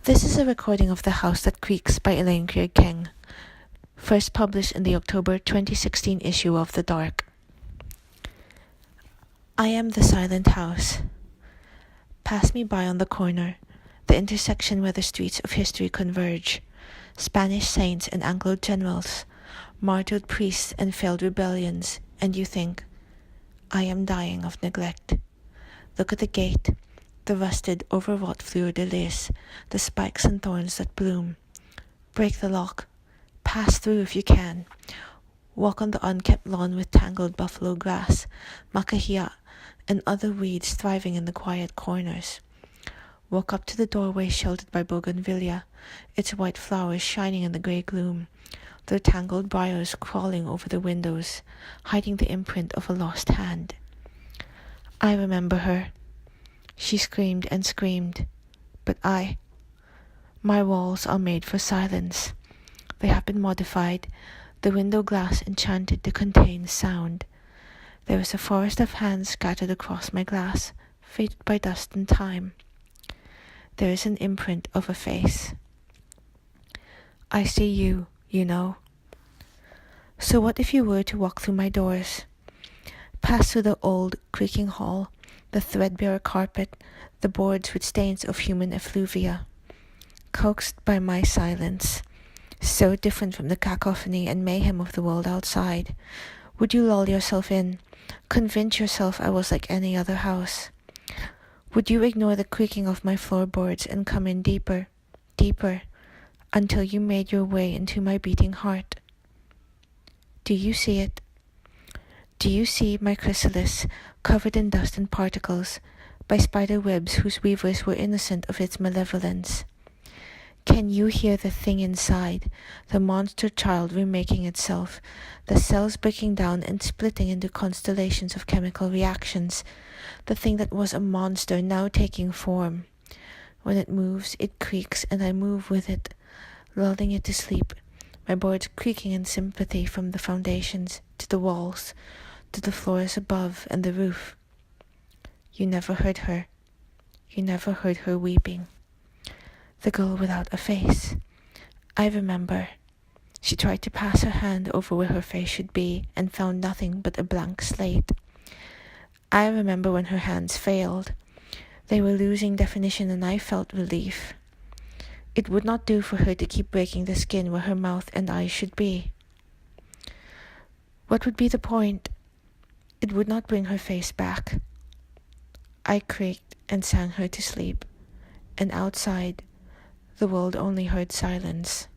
This is a recording of The House That Creaks by Elaine Cuyegkeng, first published in the October 2016 issue of The Dark. I am the silent house. Pass me by on the corner, the intersection where the streets of history converge, Spanish saints and Anglo generals, martyred priests and failed rebellions, and you think, I am dying of neglect. Look at the gate, the rusted, overwrought fleur-de-lis, the spikes and thorns that bloom. Break the lock. Pass through if you can. Walk on the unkept lawn with tangled buffalo grass, macahia, and other weeds thriving in the quiet corners. Walk up to the doorway sheltered by bougainvillea, its white flowers shining in the grey gloom, their tangled briars crawling over the windows, hiding the imprint of a lost hand. I remember her. She screamed and screamed, but my walls are made for silence. They have been modified, the window glass enchanted to contain sound. There is a forest of hands scattered across my glass, faded by dust and time. There is an imprint of a face. I see you, you know. So what if you were to walk through my doors? Pass through the old, creaking hall, the threadbare carpet, the boards with stains of human effluvia. Coaxed by my silence, so different from the cacophony and mayhem of the world outside, would you lull yourself in, convince yourself I was like any other house? Would you ignore the creaking of my floorboards and come in deeper, deeper, until you made your way into my beating heart? Do you see it? Do you see my chrysalis, covered in dust and particles, by spider webs whose weavers were innocent of its malevolence? Can you hear the thing inside, the monster child remaking itself, the cells breaking down and splitting into constellations of chemical reactions, the thing that was a monster now taking form? When it moves, it creaks, and I move with it, lulling it to sleep, my boards creaking in sympathy from the foundations to the walls, to the floors above and the roof. You never heard her. You never heard her weeping. The girl without a face. I remember. She tried to pass her hand over where her face should be and found nothing but a blank slate. I remember when her hands failed. They were losing definition and I felt relief. It would not do for her to keep breaking the skin where her mouth and eyes should be. What would be the point? It would not bring her face back. I creaked and sang her to sleep, and outside, the world only heard silence.